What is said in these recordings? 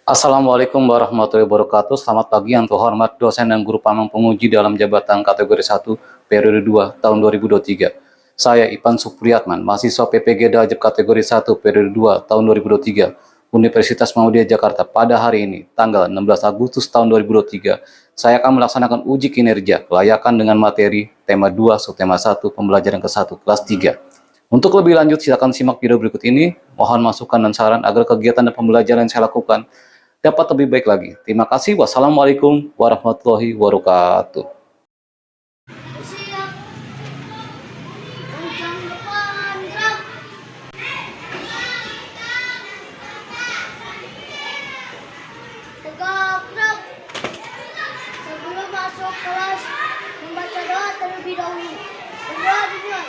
Assalamualaikum warahmatullahi wabarakatuh. Selamat pagi yang terhormat dosen dan guru Pamong penguji dalam jabatan kategori 1 periode 2 tahun 2023. Saya Ipan Supriyatman, mahasiswa PPG Dajab kategori 1 periode 2 tahun 2023, Universitas Muhammadiyah Jakarta. Pada hari ini, tanggal 16 Agustus tahun 2023, saya akan melaksanakan uji kinerja kelayakan dengan materi tema 2 subtema 1 pembelajaran ke-1 kelas 3. Untuk lebih lanjut, silakan simak video berikut ini. Mohon masukan dan saran agar kegiatan dan pembelajaran yang saya lakukan dapat lebih baik lagi. Terima kasih. Wassalamualaikum warahmatullahi wabarakatuh. Siap. Kencang depan, gerak. Tegak, gerak. Sebelum masuk kelas, membaca doa terlebih dahulu. Berdoa dimulai.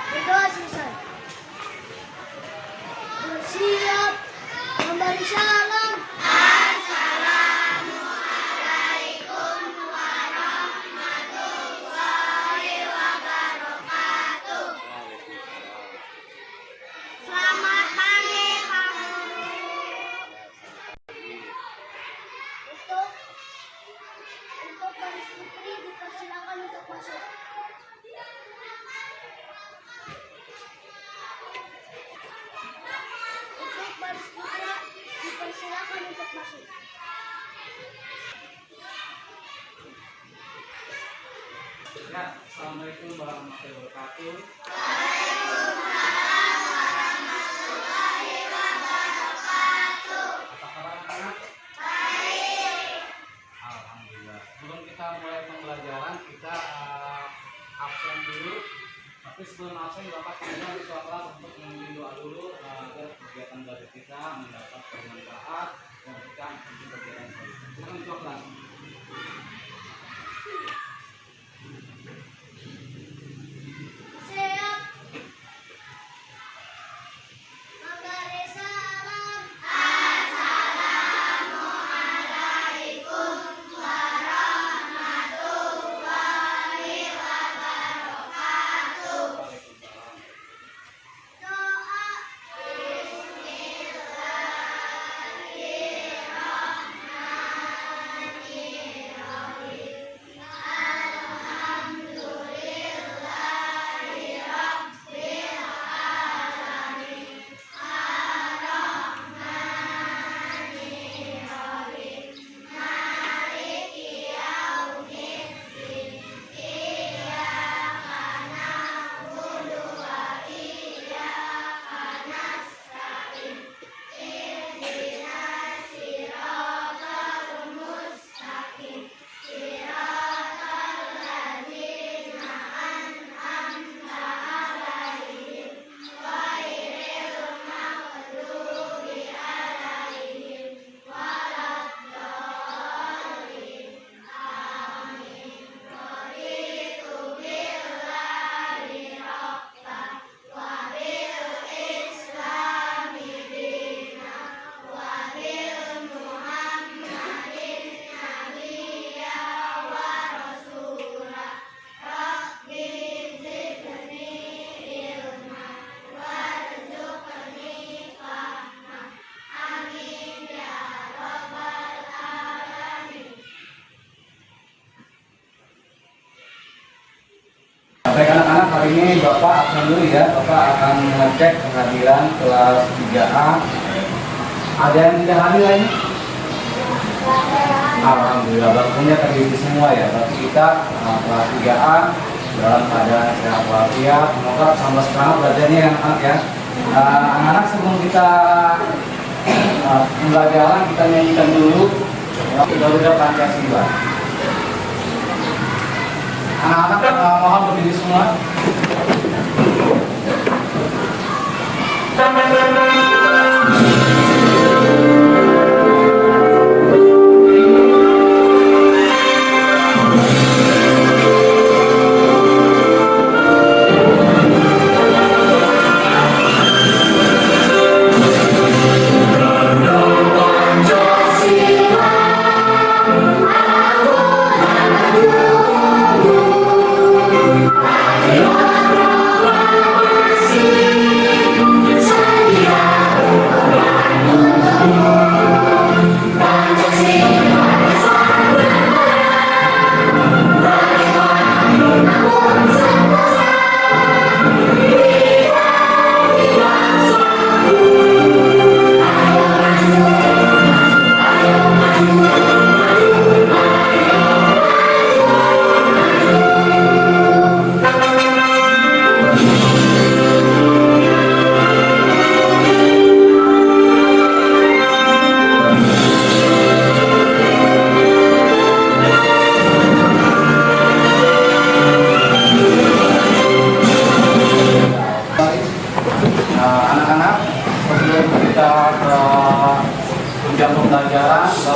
Berdoa selesai. Bersiap memberi salam. Selamat pagi, Pak Guru. Untuk baris putri dipersilakan untuk masuk. Untuk baris putra dipersilakan untuk masuk. Ya, Assalamualaikum warahmatullahi wabarakatuh. Apa kabar anak-anak? Alhamdulillah. Sebelum kita mulai pembelajaran, kita absen dulu. Tapi sebelum absen, Bapak kita ketua kelas untuk memimpin doa dulu agar kegiatan belajar kita mendapat bermanfaat dan kita mengikuti kegiatan selanjutnya. Silakan ketua kelas. Siap. Memberi salam. Doa. Baik anak-anak, hari ini Bapak absen dulu ya. Bapak akan mengecek kehadiran kelas 3A. Ada yang tidak hadir lainnya? Alhamdulillah, bangkunya terisi semua ya. Berarti kita kelas 3A dalam keadaan sehat walafiat. Semoga sampai sekarang belajarnya ya anak-anak ya. Anak-anak sebelum kita pembelajaran, kita nyanyikan dulu Garuda Pancasila. Anak-anak mohon berdiri semua. Saya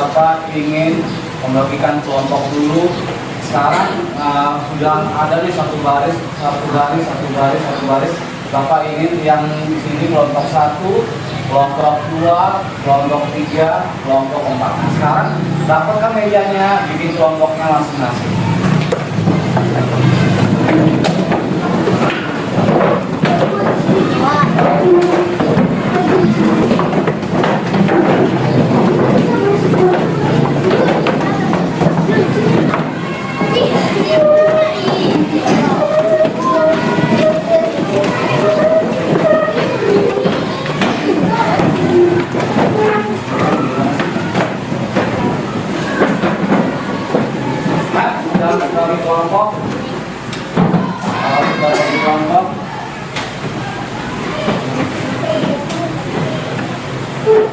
Bapak ingin membagikan kelompok dulu. Sekarang sudah ada nih satu baris. Bapak ingin yang di sini kelompok 1, kelompok 2, kelompok 3, kelompok 4. Nah, sekarang dapatkan mejanya, bikin kelompoknya masing-masing.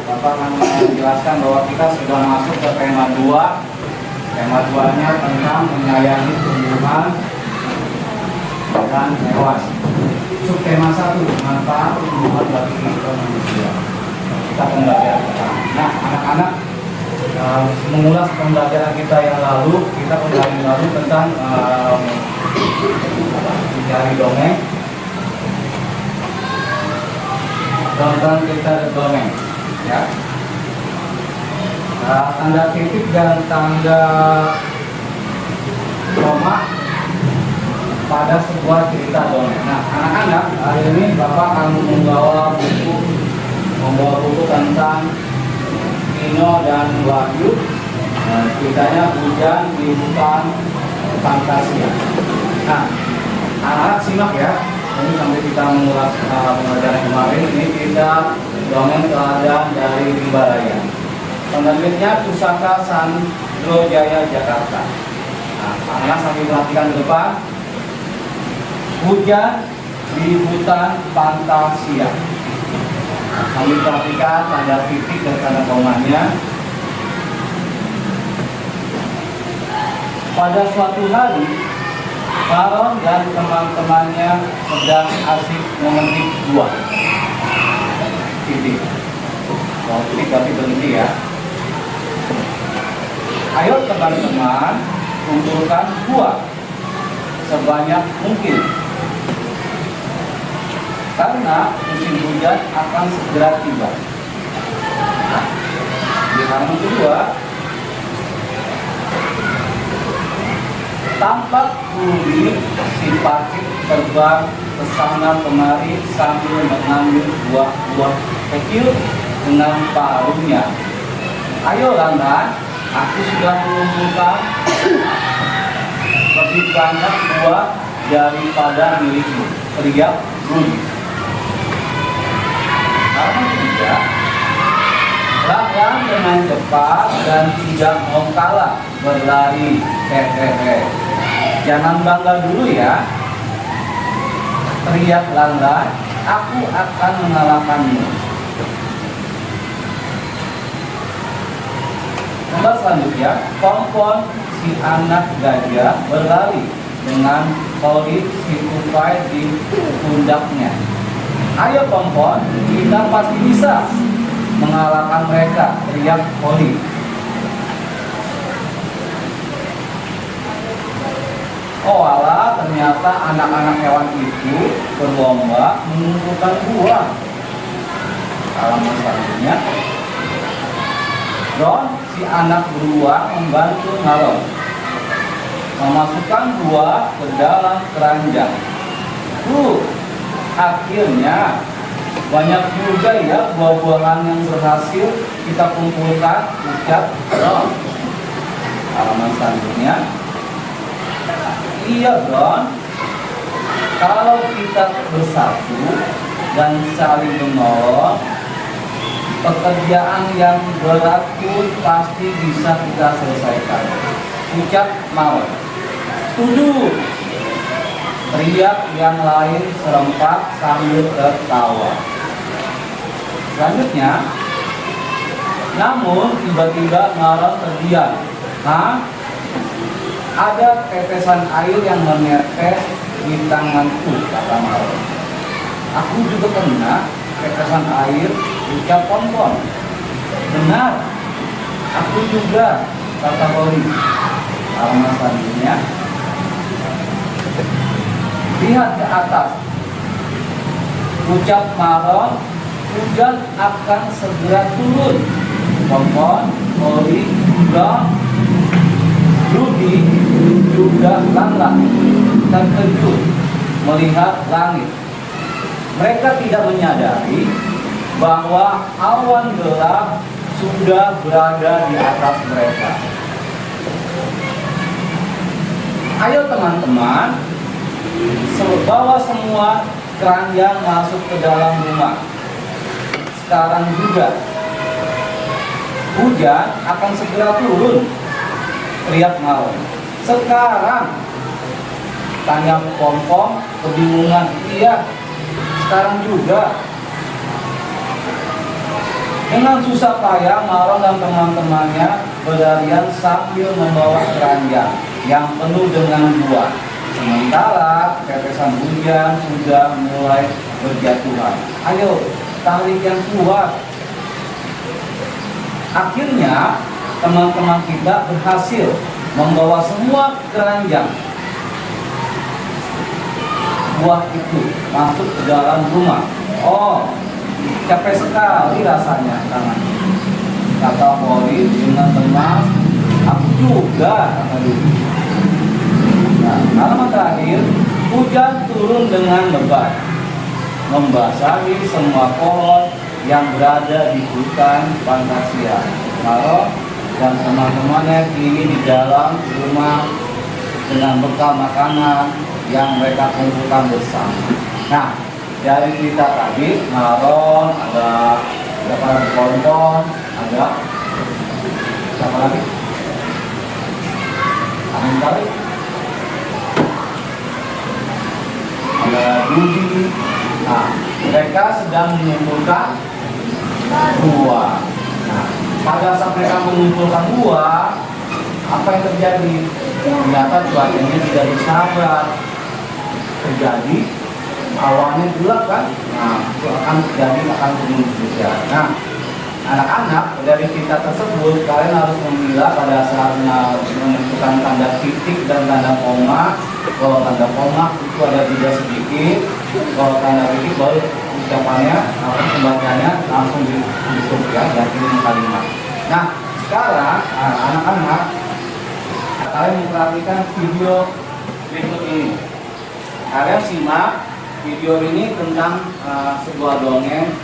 Bapak akan menjelaskan bahwa kita sudah masuk ke tema 2. Tema 2-nya tentang menyayangi tumbuhan dan hewan. Subtema 1, manfaat tumbuhan bagi kehidupan manusia. Kita pembelajaran pertama. Nah, anak-anak, mengulas pembelajaran kita yang lalu, tentang mencari dongeng. Tentang kita dongeng, ya. Tanda titik dan tanda koma pada sebuah cerita dongeng. Nah, anak-anak, hari ini Bapak akan membawa buku tentang Nino dan Wahyu. Ceritanya hujan di hutan Fantasia. Nah, anak-anak simak ya. Ini sampai kita mengulas pembelajaran kemarin. Ini kita dongeng keadaan dari Rimbaraya. Penerbitnya Pusaka Sandro Jaya Jakarta. Nah, anak-anak sambil perhatikan ke depan. Hujan di hutan Fantasia. Nah, sambil perhatikan tanda titik dan tanda komanya. Pada suatu hari, Maron dan teman-temannya sedang asik memetik buah. Titik. Oh, titik tapi berhenti ya. Ayo teman-teman, kumpulkan buah sebanyak mungkin. Karena musim hujan akan segera tiba. Nah, di halaman kedua, tampak Uli si Pakik terbang kesana kemari sambil mengambil buah-buah kecil dengan paruhnya. Ayo Landan, aku sudah mengumpulkan lebih banyak buah daripada milikmu, teriak Uli. Halaman ketiga, Landan dengan cepat dan tidak mau kalah berlari. Jangan bangga dulu ya, teriak Landan, aku akan mengalahkanmu. Gambar selanjutnya, Pompon si anak gajah berlari dengan Poli si tupai di pundaknya. Ayo Pompon, kita pasti bisa mengalahkan mereka, teriak Poli. Oh alah, ternyata anak-anak hewan itu berlomba mengumpulkan buah. Halaman selanjutnya, Ron si anak beruang membantu Maron memasukkan buah ke dalam keranjang. Akhirnya banyak juga ya buah-buahan yang berhasil kita kumpulkan, ucap Ron. Halaman selanjutnya, iya Ron, kalau kita bersatu dan saling menolong, pekerjaan yang berat pun pasti bisa kita selesaikan, ucap Maron. Setuju, teriak yang lain serempak sambil tertawa. Selanjutnya, namun tiba-tiba Maron terdiam. Ada tetesan air yang menetes di tanganku, kata Maron. Aku juga kena tetesan air, ucap Pompon. Benar, Aku juga, kata Hori. Halaman selanjutnya. Lihat ke atas, ucap Maron, hujan akan segera turun. Pompon, Hori, Rudy juga Lala terkejut melihat langit. Mereka tidak menyadari bahwa awan gelap sudah berada di atas mereka. Ayo teman-teman, bawa semua keranjang masuk ke dalam rumah. Sekarang juga. Hujan akan segera turun, teriak Maron. Sekarang, tanya Pompom kebingungan. Iya, sekarang juga. Dengan susah payah, Maron dan teman-temannya berlarian sambil membawa keranjang yang penuh dengan buah. Sementara tetesan hujan sudah mulai berjatuhan. Ayo, tarik yang kuat. Akhirnya, teman-teman kita berhasil membawa semua keranjang buah itu masuk ke dalam rumah. Oh, capek sekali rasanya tangan, kata Hori dengan tenang. Aku juga, kata Rudy. Nah, halaman terakhir, hujan turun dengan lebat, membasahi semua pohon yang berada di hutan Fantasia. Maron dan teman-temannya kini di dalam rumah dengan bekal makanan yang mereka kumpulkan bersama. Nah, dari cerita tadi, Maron ada berapa lagi? Pompom ada siapa lagi? Amin kali. Ada Rudy. Nah, mereka sedang mengumpulkan buah. Nah, pada saat mereka mengumpulkan buah, apa yang terjadi? Ternyata cuacanya tidak bersahabat. Terjadi awannya gelap kan? Nah, itu akan terjadi turun hujan. Nah, anak-anak dari cerita tersebut kalian harus memilah pada saat menentukan tanda titik dan tanda koma. Kalau tanda koma itu ada jeda sedikit, kalau tanda titik baru ucapannya atau pembacanya langsung ditutup ya, ganti kalimat. Nah, sekarang anak-anak kalian memperhatikan video berikut ini. Kalian simak video ini tentang sebuah dongeng.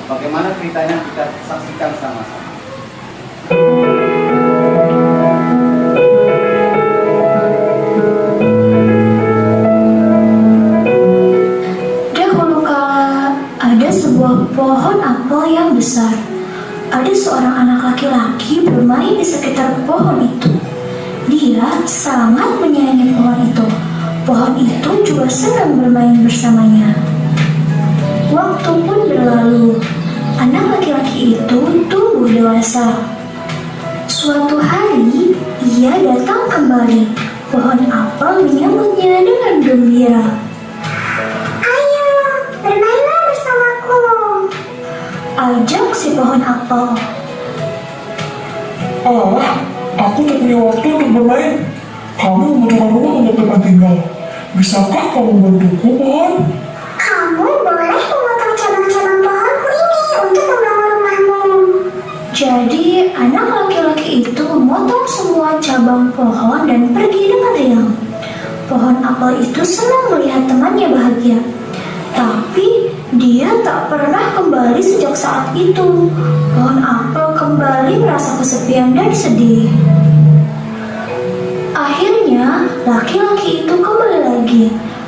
Bagaimana ceritanya kita saksikan sama-sama. Dahulu kala ada sebuah pohon apel yang besar. Ada seorang anak laki-laki bermain di sekitar pohon itu. Dia sangat menyayangi pohon itu. Pohon itu juga senang bermain bersamanya. Waktu pun berlalu. Anak laki-laki itu tumbuh dewasa. Suatu hari, ia datang kembali. Pohon apel menyambutnya dengan gembira. Ayo, bermainlah bersamaku. Ajak si pohon apel. Aku tak punya waktu untuk bermain. Kami membutuhkan rumah untuk tempat tinggal. Bisakah kamu membantuku, pohon? Kamu boleh memotong cabang-cabang pohonku ini untuk membangun rumahmu. Jadi, anak laki-laki itu memotong semua cabang pohon dan pergi dengan riang. Pohon apel itu senang melihat temannya bahagia. Tapi, dia tak pernah kembali sejak saat itu. Pohon apel kembali merasa kesepian dan sedih. Akhirnya, laki-laki itu kembali lagi.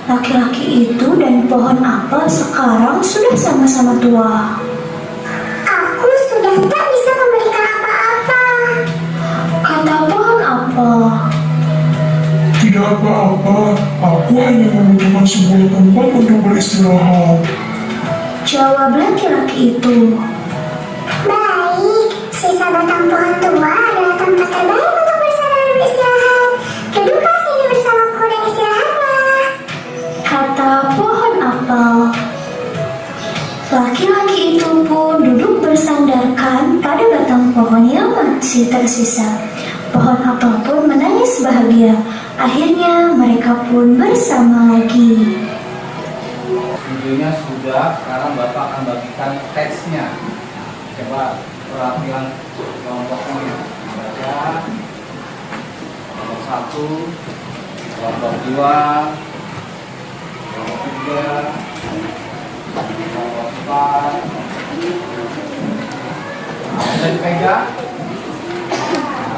Laki-laki itu dan pohon apel sekarang sudah sama-sama tua. Aku sudah tak bisa memberikan apa-apa. Kata pohon apel. Tidak apa-apa. Aku hanya membutuhkan sebuah tempat untuk beristirahat. Jawab laki-laki itu. Baik, sisa batang pohon tua adalah tempat terbaik untuk bersandar dan beristirahat. Duduklah sini bersamaku dan istirahatlah. Kata pohon apel. Laki-laki itu pun duduk bersandarkan pada batang pohon yang masih tersisa. Pohon apel pun menangis bahagia. Akhirnya mereka pun bersama lagi. Videonya sudah, sekarang Bapak akan bagikan teksnya. Coba perhatian kelompoknya. Baca kelompok 1, kelompok 2, kelompok 3, kelompok 4.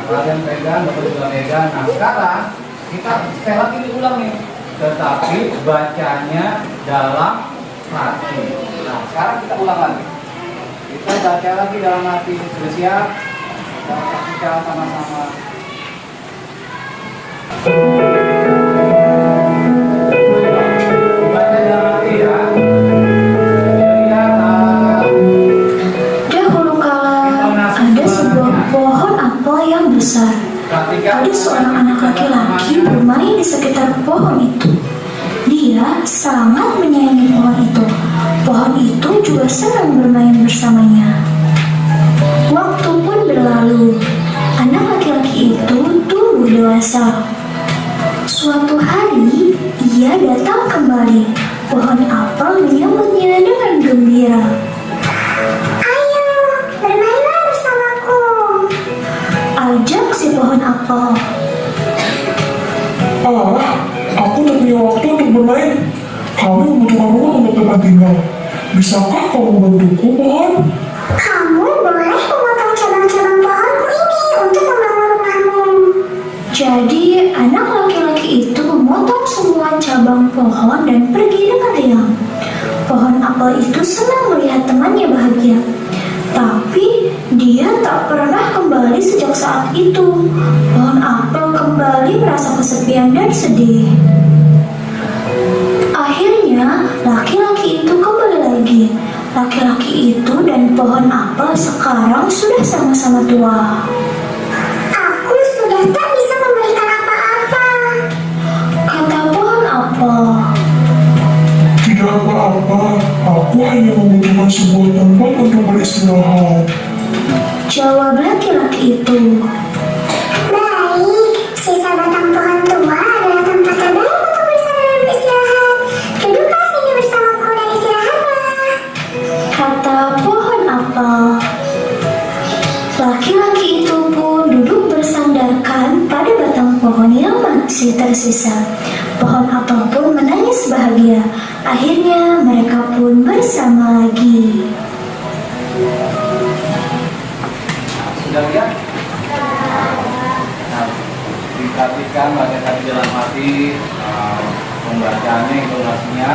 Kalian pegang, Bapak juga pegang. Nah sekarang kita sekali lagi diulang nih, tetapi bacanya dalam hati. Nah sekarang kita ulang lagi, kita baca lagi dalam hati. Sudah siap? Kita saksikan sama-sama. Baca dalam hati ya. Dahulu kala ada sebuah pohon apel yang besar. Ada seorang anak laki-laki bermain di sekitar pohon itu. Dia sangat menyayangi pohon itu. Pohon itu juga senang bermain bersamanya. Waktu pun berlalu. Anak laki-laki itu tumbuh dewasa. Suatu hari, ia datang kembali. Pohon apel menyambutnya dengan gembira. Ayo, bermainlah bersamaku. Ajak si pohon apel. Aku tak punya waktu untuk bermain. Kami membutuhkan rumah untuk tempat tinggal. Bisakah kamu membantuku, pohon? Kamu boleh memotong cabang-cabang pohonku ini untuk membangun rumahmu. Jadi, anak laki-laki itu memotong semua cabang pohon dan pergi dengan riang. Pohon apel itu senang melihat temannya bahagia. Tapi, dia tak pernah kembali sejak saat itu. Pohon apel kembali merasa kesepian dan sedih. Akhirnya, laki-laki itu kembali lagi. Laki-laki itu dan pohon apel sekarang sudah sama-sama tua. Aku sudah tak bisa memberikan apa-apa. Kata pohon apel. Tidak apa-apa. Aku hanya membutuhkan sebuah tempat untuk beristirahat. Jawab laki-laki itu. Baik, sisa batang pohon tua adalah tempat terbaik untuk bersandar dan beristirahat. Duduklah sini bersamaku dan istirahatlah. Kata pohon apel. Laki-laki itu pun duduk bersandarkan pada batang pohon yang masih tersisa. Pohon apel pun menangis bahagia. Akhirnya mereka pun bersama lagi. Sudah lihat? Nah, diperhatikan baca tadi dalam hati, pembacanya, intonasinya,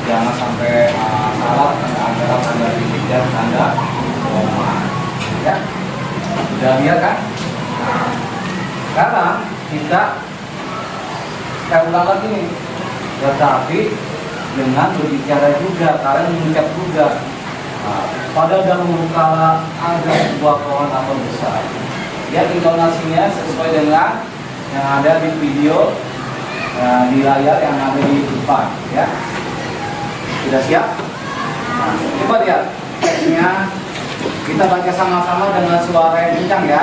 jangan sampai salah antara tanda titik dan tanda koma. Ya, sudah lihat kan? Nah, sekarang kita ulang lagi nih, tetapi dengan berbicara juga, kalian mengucap juga. Nah, pada dahulu kala ada sebuah pohon apel besar. Ya, intonasinya sesuai dengan yang ada di video di layar yang ada di depan. Ya, sudah siap? Nah, coba lihat teksnya. Kita baca sama-sama dengan suara yang kencang ya.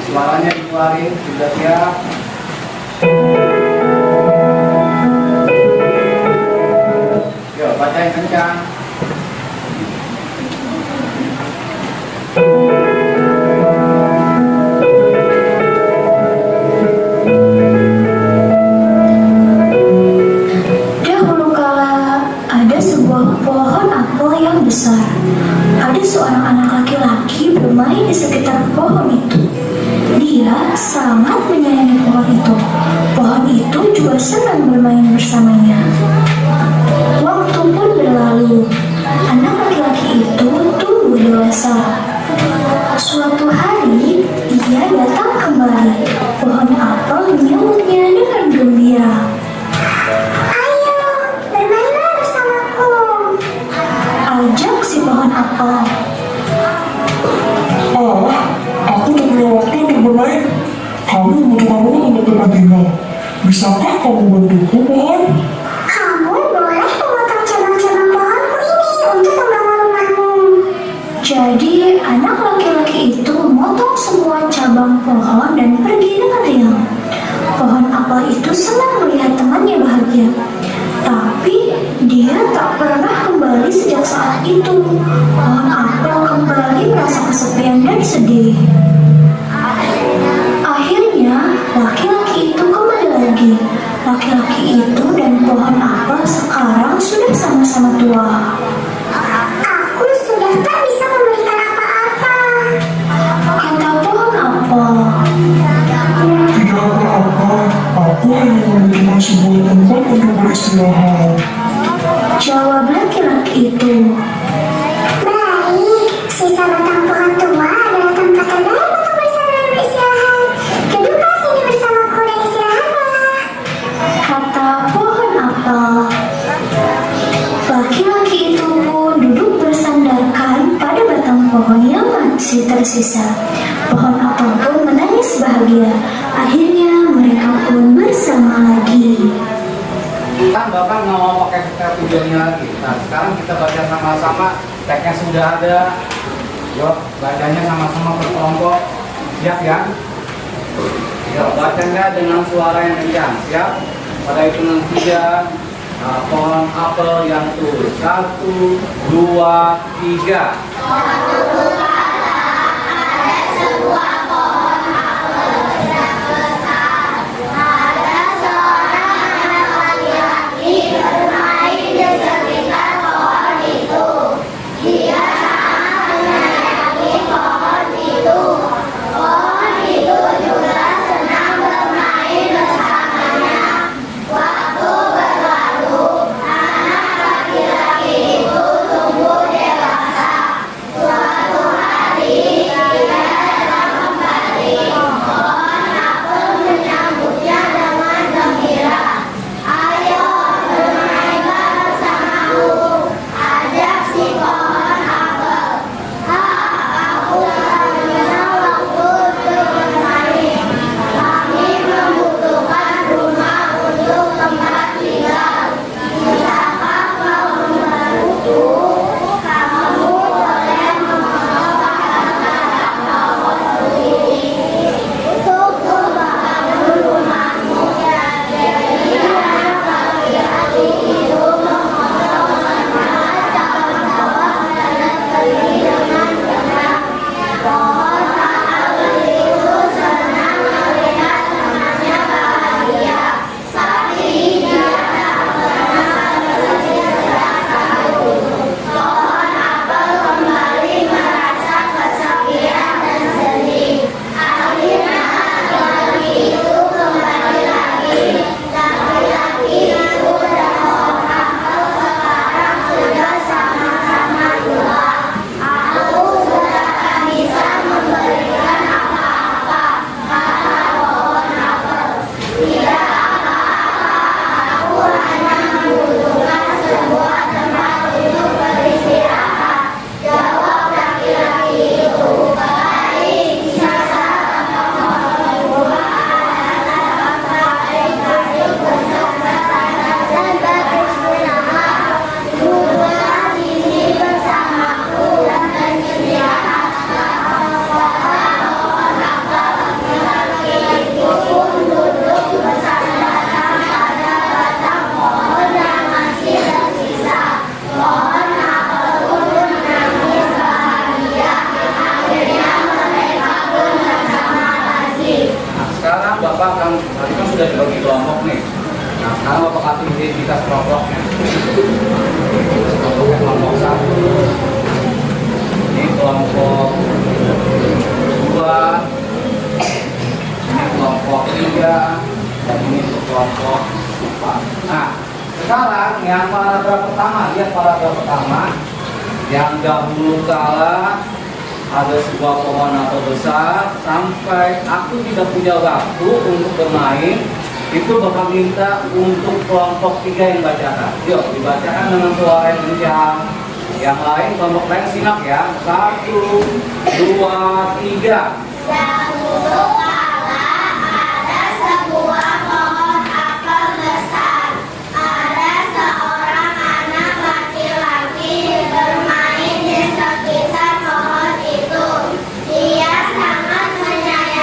Suaranya dikeluarin. Sudah siap? Yuk, baca yang kencang. Dahulu kala ada sebuah pohon apel yang besar. Ada seorang anak laki-laki bermain di sekitar pohon itu. Dia sangat menyayangi pohon itu. Pohon itu juga senang bermain bersamanya. Waktu pun berlalu. Anak laki-laki itu tumbuh dewasa. Suatu hari, ia datang kembali. Pohon apel menyambutnya dengan gembira. Ayo, bermainlah bersamaku. Ajak si pohon apel. Aku tak punya waktu untuk bermain. Kami membutuhkan rumah untuk tempat tinggal. Bisakah kamu membantuku, pohon? Kamu boleh memotong cabang-cabang pohonku ini untuk membangun rumahmu. Jadi, anak laki-laki itu memotong semua cabang pohon dan pergi dengan riang. Pohon apel itu senang melihat temannya bahagia. Tapi dia tak pernah kembali sejak saat itu. Pohon apel kembali merasa kesepian dan sedih. Akhirnya, laki-laki itu kembali lagi. Laki-laki itu dan pohon apel sekarang sudah sama-sama tua. Aku sudah tak bisa memberikan apa-apa. Kata pohon apel. Tidak apa-apa, aku hanya membutuhkan sebuah tempat untuk beristirahat. Jawab laki-laki itu. Baik, sisa batang pohon tua adalah tempat terbaik untuk bersama dan beristirahat. Duduklah sini bersamaku dan istirahatlah. Kata pohon apel. Laki-laki itu pun duduk bersandarkan pada batang pohon yang masih tersisa. Pohon apel pun menangis bahagia. Akhirnya mereka pun bersama lagi. Kan Bapak nggak mau pakai teks videonya lagi. Nah, sekarang kita baca sama-sama, teksnya sudah ada. Yuk, bacanya sama-sama berkelompok. Siap ya? Yuk, bacanya dengan suara yang kencang. Siap? Pada hitungan 3, pohon apel yang tuh. 1, 2, 3. sudah dibagi kelompok nih. Nah, sekarang Bapak kasih identitas kelompoknya. Kelompoknya kelompok 1, ini kelompok 2, ini kelompok 3, dan ini kelompok 4. Nah, sekarang yang paragraf pertama, lihat paragraf pertama. Yang dahulu kala ada sebuah pohon apel besar, sampai aku tidak punya waktu untuk bermain. Itu Bapak minta untuk kelompok 3 yang bacakan. Yuk, dibacakan dengan suara yang kencang. Yang lain, kelompok lain simak ya. 1, 2, 3. Dahulu kala ada sebuah pohon apel besar. Ada seorang anak laki-laki bermain di sekitar pohon itu. Dia sangat menyayangi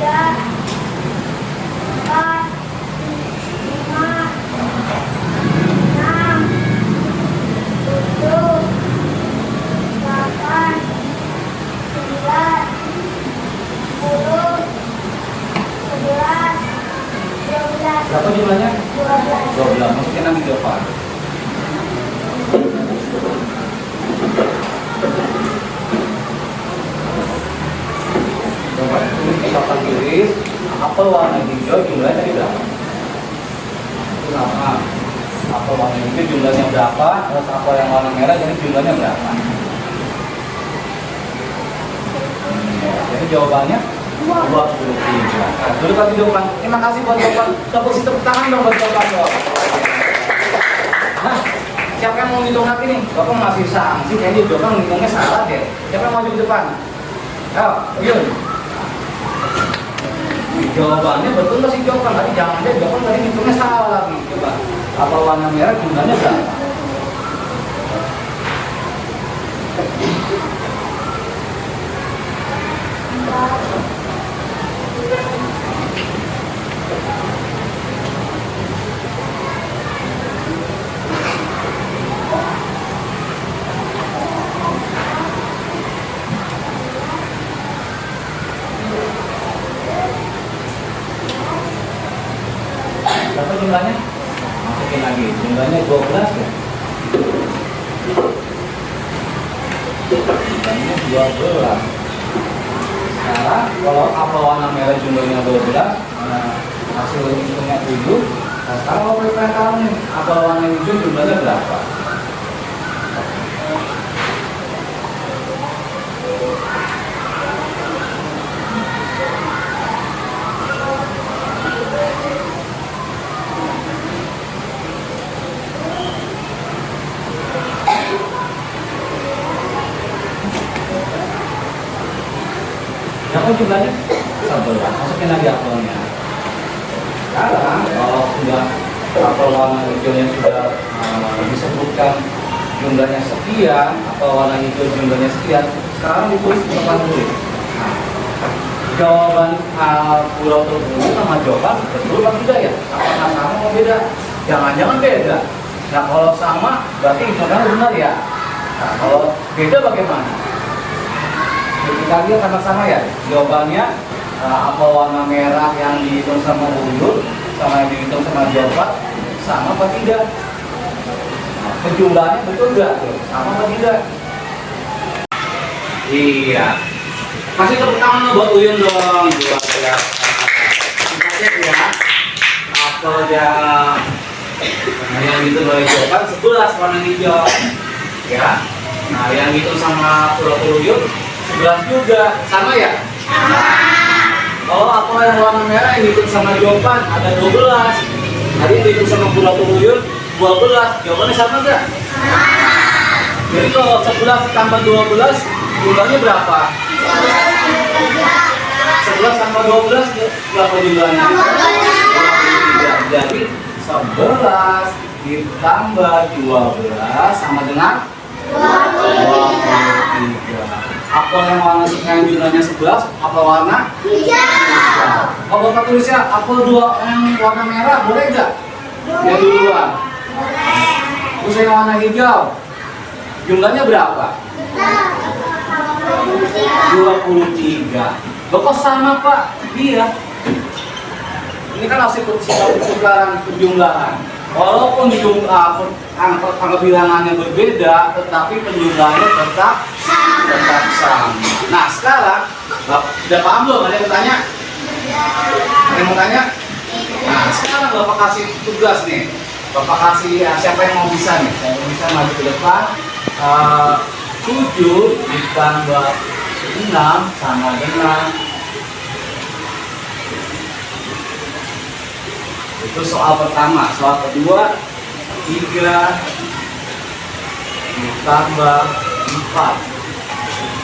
empat, lima, enam, tujuh, delapan, sembilan, 10, 11, 12, Berapa jumlahnya? 12. 12. Masukin lagi jawaban. Coba tulis di papan tulis apel warna hijau jumlahnya tadi berapa? Itu sama. Apel warna hijau jumlahnya berapa? Terus apel yang warna merah jadi jumlahnya berapa? Jadi jawabannya 23. Nah, dulu kali jawaban. Terima kasih buat jawaban. Tepuk tangan dong buat jawaban. Nah, siapa yang mau ngitung lagi nih? Bapak masih sanksi, kayaknya Bapak ngitungnya salah deh. Siapa yang maju ke depan? Ayo, Yun. Jawabannya betul nggak sih jawaban? Tadi jangan deh, Bapak tadi ngitungnya salah lagi. Coba, apa warna merah jumlahnya berapa? Berapa jumlahnya? Masukin lagi, jumlahnya 12 ya? Jumlahnya 12. Sekarang kalau apa warna merah jumlahnya 12, hasil hitungnya 7. Nah sekarang kalau pengen tahu nih, apa warna hijau jumlahnya berapa? Berapa jumlahnya? 11. Masukin lagi apelnya. Sekarang kalau sudah apel warna hijaunya sudah disebutkan jumlahnya sekian, apel warna hijau jumlahnya sekian, sekarang ditulis di papan tulis. Nah, jawaban pulau tersebut sama jawaban betul apa tidak ya? Apakah sama atau beda? Jangan-jangan beda. Nah kalau sama berarti hitungannya benar ya. Nah kalau beda bagaimana? Ketika dia sama-sama ya, jawabannya apa warna merah yang dihitung sama Uyun sama yang dihitung sama jawaban sama apa tidak? Nah, penjumlahannya betul nggak? Sama apa tidak? Iya. Kasih tepuk tangan buat Uyun dong. Buat ya. Kita cek ya. Apa yang dihitung oleh jawaban 11 warna hijau. Ya. Nah yang dihitung sama Uyun 11 juga, sama ya? Sama. Oh, apa yang warna merah yang dihitung sama jawaban ada 12. Tadi yang dihitung sama Uyun 12. Jawabannya sama enggak? Sama. Jadi kalau 11 tambah 12 jumlahnya berapa? 11 tambah 12 berapa jumlahnya? 23. Jadi 11 ditambah 12 sama dengan 23. Apel yang warna yang jumlahnya 11, apel warna hijau. Oh, Bapak tulisnya apel yang warna merah, boleh nggak? Yang duluan. Terus yang warna hijau, jumlahnya berapa? 23. Loh kok sama Pak? Iya. Ini kan hasil pertukaran penjumlahan. Walaupun angka bilangannya berbeda, tetapi penjumlahannya tetap sama. Nah sekarang, sudah paham belum? Ada yang bertanya? Ada yang mau tanya? Nah sekarang Bapak kasih tugas nih. Bapak kasih siapa yang mau bisa nih? Saya mau bisa maju ke depan. 7 ditambah 6 sama dengan itu soal pertama. Soal kedua 3 ditambah 4.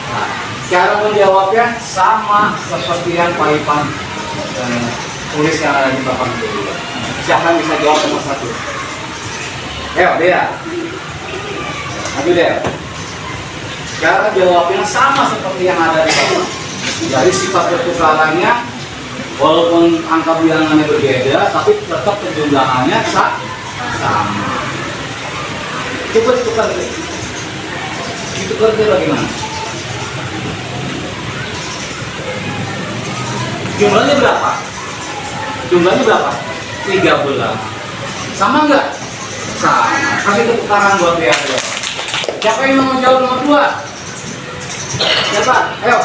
Nah, cara menjawabnya sama seperti yang Pak Ipan tulis yang ada di papan itu. Siapa yang bisa jawab nomor 1? Ayo, Dea. Maju Dea. Cara jawabnya sama seperti yang ada di papan. Jadi sifat pertukarannya Walaupun angka bilangannya berbeda, tapi tetap penjumlahannya sama. Coba tukar, ditukar dia bagaimana? Jumlahnya berapa? Jumlahnya berapa? 13. Sama nggak? Sama. Kasih tepuk tangan buat dia. Siapa yang mau jawab nomor 2? Siapa? Ayo.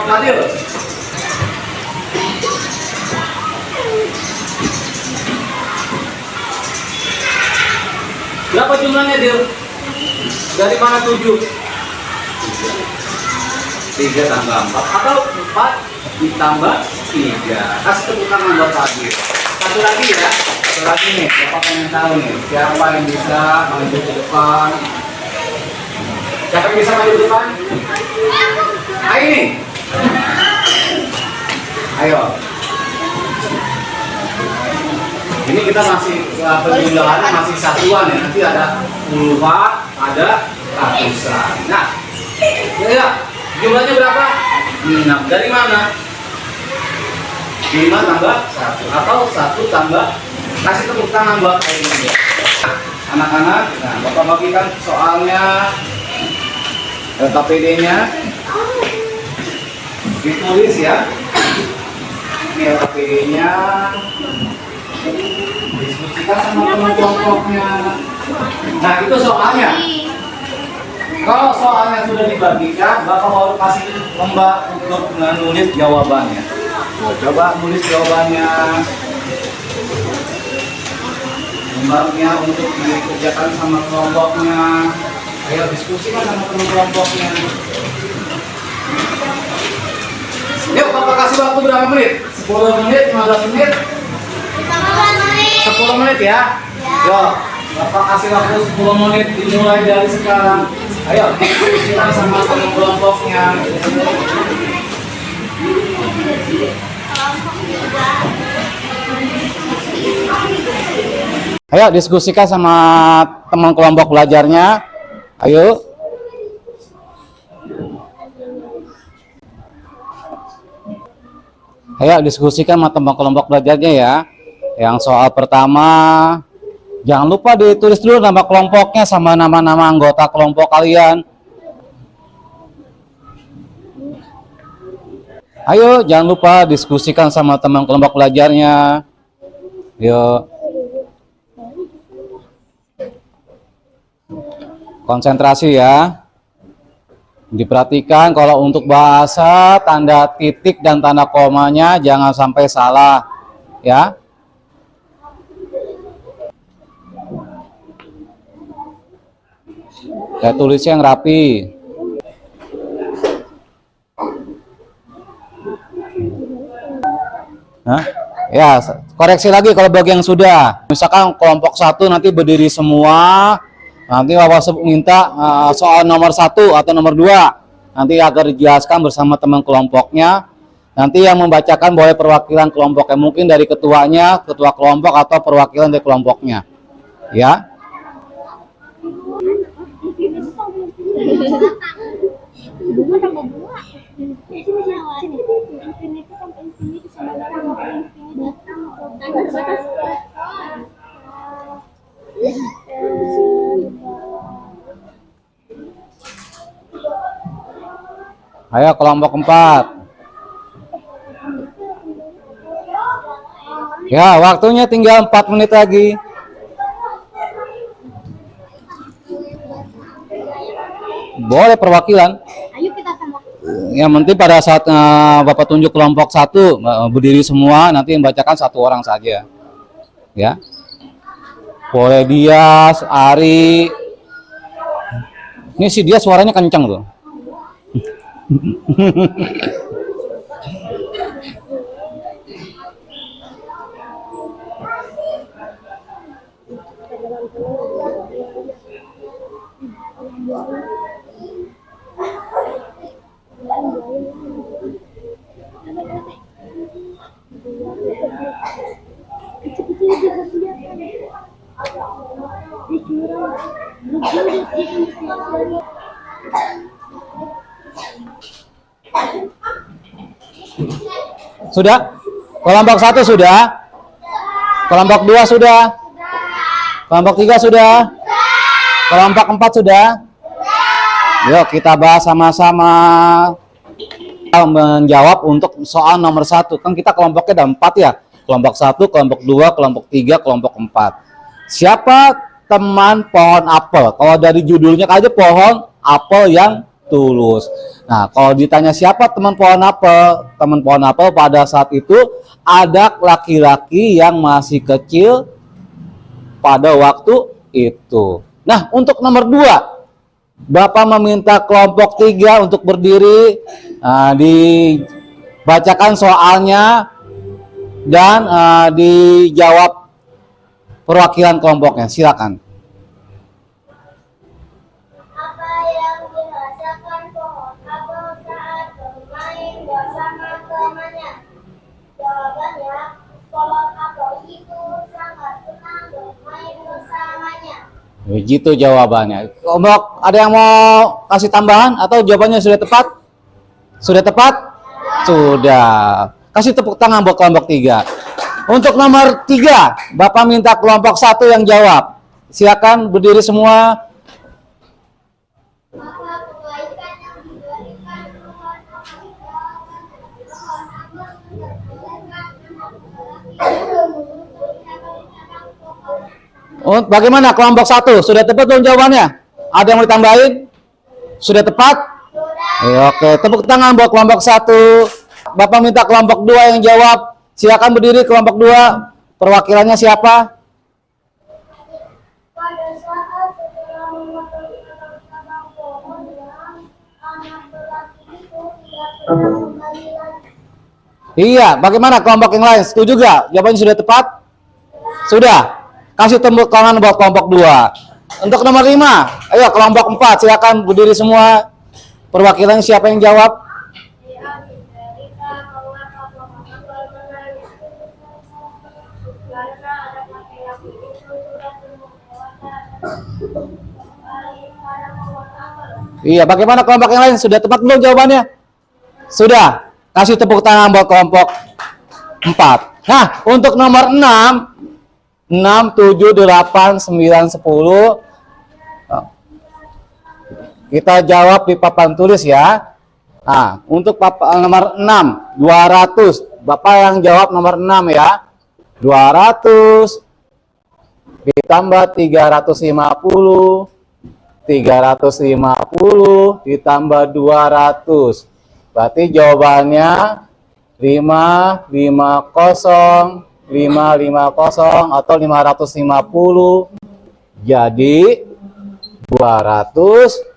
Fadil. Berapa jumlahnya, Dil? Dari mana 7? 3 tambah 4 atau 4 ditambah 3. Kasih tepuk tangan buat Fadil. Satu lagi ya. Satu lagi nih. Siapa pengen tahu nih? Siapa yang bisa maju ke depan? Siapa yang bisa maju ke depan? Ayo nih. Ayo. Ini kita masih penjumlahannya masih satuan ya. Nanti ada puluhan, ada ratusan. Nah, ya, jumlahnya berapa? 6. Dari mana? 5 tambah 1 atau 1 tambah, kasih tepuk tangan buat ini. Anak-anak, nah Bapak bagikan soalnya, LKPD-nya ditulis ya. Ini LKPD-nya, diskusikan sama kelompok-kelompoknya. Nah itu soalnya. Kalau soalnya sudah dibagikan, Bapak baru kasih lomba untuk menulis jawabannya. Coba nulis jawabannya. Lembarnya untuk dikerjakan sama kelompoknya. Ayo diskusikan sama kelompoknya. Yuk, Bapak kasih waktu berapa menit? 10 menit, 15 menit? 10 menit ya? Yuk, Bapak kasih waktu 10 menit dimulai dari sekarang. Ayo, diskusikan sama kelompoknya. Ayo diskusikan sama teman kelompok belajarnya. Ayo. Ayo diskusikan sama teman kelompok belajarnya ya. Yang soal pertama, jangan lupa ditulis dulu nama kelompoknya sama nama-nama anggota kelompok kalian. Ayo, jangan lupa diskusikan sama teman kelompok belajarnya. Yuk. Konsentrasi ya. Diperhatikan kalau untuk bahasa, tanda titik dan tanda komanya jangan sampai salah. Ya. Ya, tulisnya yang rapi. Hah? Ya, koreksi lagi kalau bagi yang sudah. Misalkan kelompok 1 nanti berdiri semua. Nanti Bapak minta soal nomor 1 atau nomor 2. Nanti agar dijelaskan bersama teman kelompoknya. Nanti yang membacakan boleh perwakilan kelompoknya. Mungkin dari ketuanya, ketua kelompok atau perwakilan dari kelompoknya. Ya. Ayo kelompok 4. Ya, waktunya tinggal 4 menit lagi. Boleh perwakilan. Ayo kita sama. Yang penting pada saat Bapak tunjuk kelompok 1 berdiri semua, nanti yang bacakan 1 orang saja. Ya. Boleh Dias, Ari. Ini si Dias suaranya kencang tuh. Sudah? Kelompok 1 sudah? Kelompok 2 sudah? Kelompok 3 sudah? Kelompok 4 sudah? Yuk kita bahas sama-sama menjawab untuk soal nomor 1. Kan kita kelompoknya ada 4 ya. Kelompok 1, kelompok 2, kelompok 3, kelompok 4. Siapa teman pohon apel? Kalau dari judulnya aja pohon apel yang tulus. Nah, kalau ditanya siapa teman pohon apel? Teman pohon apel pada saat itu ada laki-laki yang masih kecil pada waktu itu. Nah, untuk nomor 2, Bapak meminta kelompok 3 untuk berdiri, dibacakan soalnya dan dijawab perwakilan kelompoknya. Silakan. Apa yang dirasakan pohon apel saat bermain bersama temannya? Jawabannya, pohon apel itu sangat senang bermain bersamanya. Begitu jawabannya. Kelompok ada yang mau kasih tambahan atau jawabannya sudah tepat? Sudah tepat? Sudah. Kasih tepuk tangan buat kelompok 3. Untuk nomor 3, Bapak minta kelompok 1 yang jawab. Silakan berdiri semua. Maka kebaikan yang diberikan Tuhan akan dijawabkan pohon apel Bagaimana kelompok 1? Sudah tepat belum jawabannya? Ada yang mau ditambahin? Sudah tepat? Oke, tepuk tangan buat kelompok 1. Bapak minta kelompok 2 yang jawab. Silakan berdiri kelompok 2. Perwakilannya siapa? Pada saat setelah memotong cabang pohon yang anak lelaki itu tidak pernah kembali lagi. Iya, bagaimana kelompok yang lain? Setuju gak? Jawabannya sudah tepat? Sudah. Kasih tepuk tangan buat kelompok 2. Untuk nomor 5, ayo kelompok 4, silakan berdiri semua. Perwakilan siapa yang jawab? Iya, bagaimana kelompok yang lain? Sudah tepat belum jawabannya? Sudah. Kasih tepuk tangan buat kelompok 4. Nah, untuk nomor 6, 6, 7, 8, 9, 10. Kita jawab di papan tulis ya. Nah, untuk nomor 6, 200. Bapak yang jawab nomor 6 ya. 200 ditambah 350. 350 ditambah 200. Berarti jawabannya 550. 550 atau 550. Jadi 200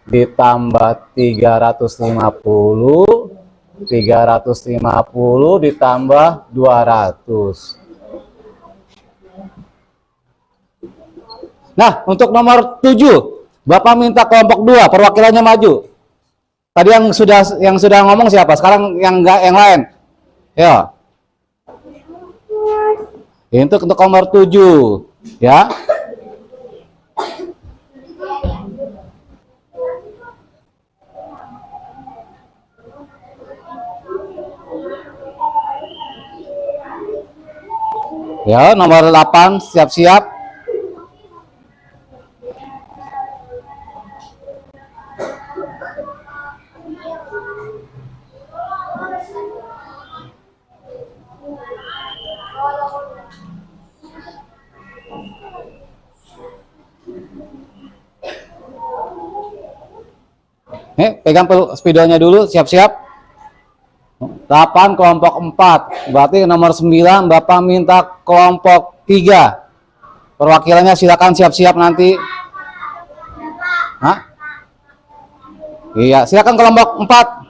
ditambah 350, 350 ditambah 200. Nah, untuk nomor 7, Bapak minta kelompok 2, perwakilannya maju. Tadi yang sudah ngomong siapa? Sekarang yang lain. Ya. Untuk nomor 7, ya. Ya, nomor 8 siap-siap. Pegang spidolnya dulu, siap-siap. 8 kelompok 4. Berarti nomor 9 Bapak minta kelompok 3. Perwakilannya silakan siap-siap nanti. Hah? Iya, silakan kelompok 4.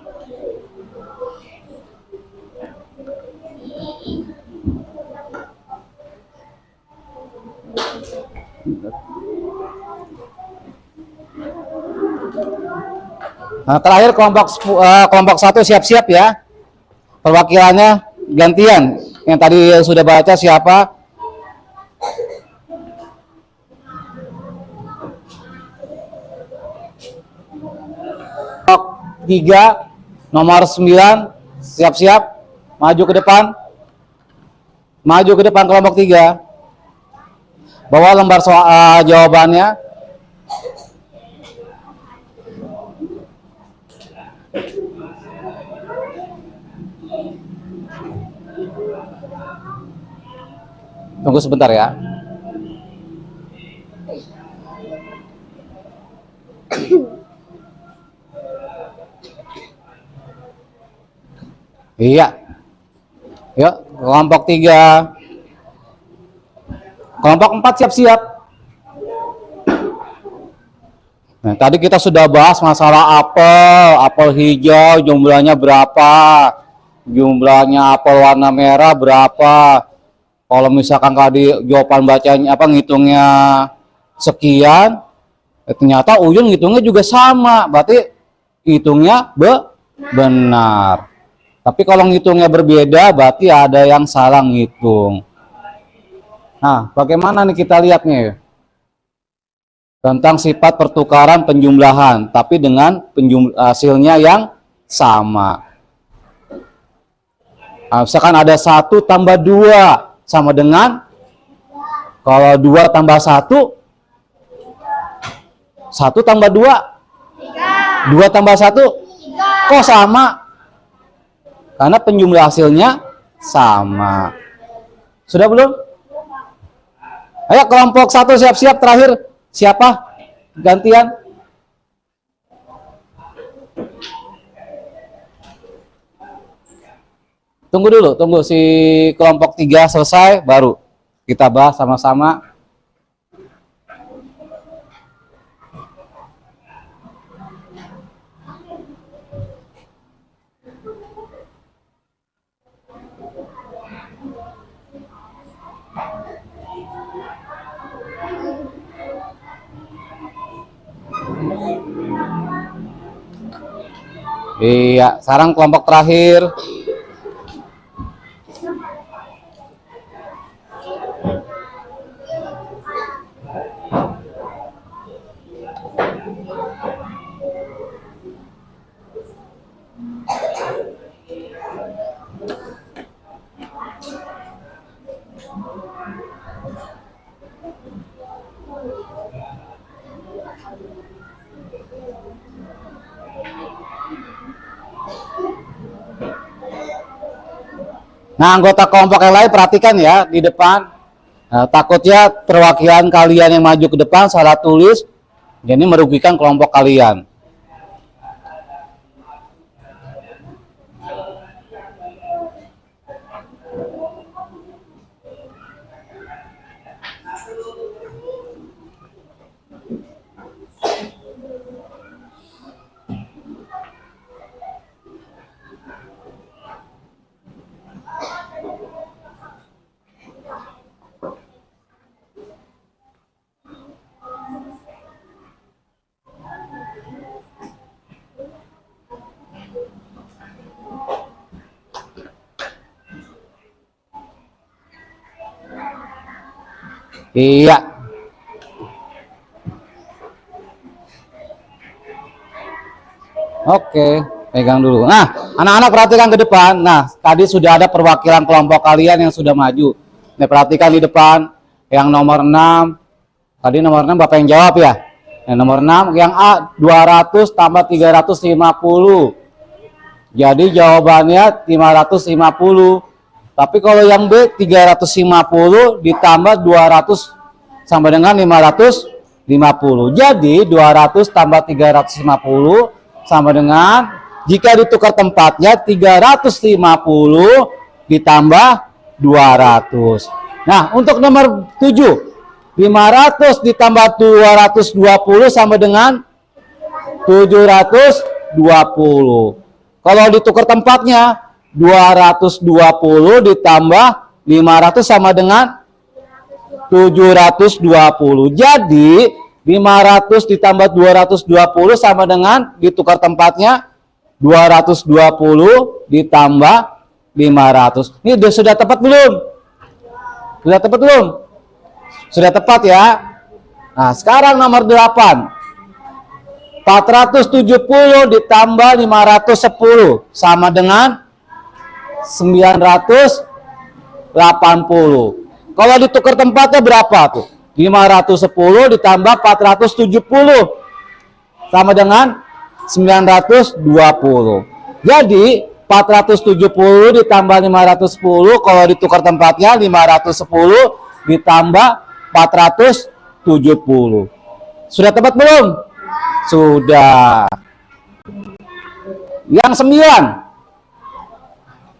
Nah, terakhir kelompok 1 siap-siap ya. Perwakilannya gantian. Yang tadi sudah baca siapa? Kelompok 3 nomor 9 siap-siap Maju ke depan. Maju ke depan kelompok 3. Bawa lembar soal jawabannya. Tunggu sebentar ya. Iya. Yuk, kelompok 3. Kelompok 4 siap-siap. Nah, tadi kita sudah bahas masalah apel hijau jumlahnya berapa, jumlahnya apel warna merah berapa. Kalau misalkan tadi jawaban bacanya ngitungnya sekian, ternyata Uyun ngitungnya juga sama, berarti hitungnya benar. Tapi kalau ngitungnya berbeda, berarti ada yang salah ngitung. Nah, bagaimana nih kita lihatnya tentang sifat pertukaran penjumlahan, tapi dengan hasilnya yang sama. Nah, misalkan ada 1 tambah 2 sama dengan, kalau 2 tambah 1, 1 tambah 2, 2 tambah 1, kok sama? Karena penjumlah hasilnya sama. Sudah belum? Ayo kelompok 1 siap-siap, terakhir siapa? Gantian. Tunggu dulu, tunggu si kelompok 3 selesai baru kita bahas sama-sama. Iya, sekarang kelompok terakhir. Nah, anggota kelompok yang lain perhatikan ya di depan. Nah, takutnya perwakilan kalian yang maju ke depan salah tulis, jadi merugikan kelompok kalian. Iya. Oke, pegang dulu. Nah, anak-anak perhatikan ke depan. Nah, tadi sudah ada perwakilan kelompok kalian yang sudah maju. Nih, perhatikan di depan. Yang nomor 6. Tadi nomor 6 Bapak yang jawab ya. Yang nomor 6, yang A 200 tambah 350. Jadi jawabannya 550. Tapi kalau yang B 350 ditambah 200 sama dengan 550. Jadi 200 tambah 350 sama dengan, jika ditukar tempatnya 350 ditambah 200. Nah, untuk nomor 7, 500 ditambah 220 sama dengan 720. Kalau ditukar tempatnya 220 ditambah 500 sama dengan 720. Jadi 500 ditambah 220 sama dengan, ditukar tempatnya 220 ditambah 500. Ini sudah tepat belum? Sudah tepat belum? Sudah tepat ya. Nah, sekarang nomor 8. 470 ditambah 510 sama dengan 980. Kalau ditukar tempatnya berapa tuh? 510 ditambah 470 sama dengan 920. Jadi 470 ditambah 510, kalau ditukar tempatnya 510 ditambah 470. Sudah tepat belum? Sudah. Yang 9,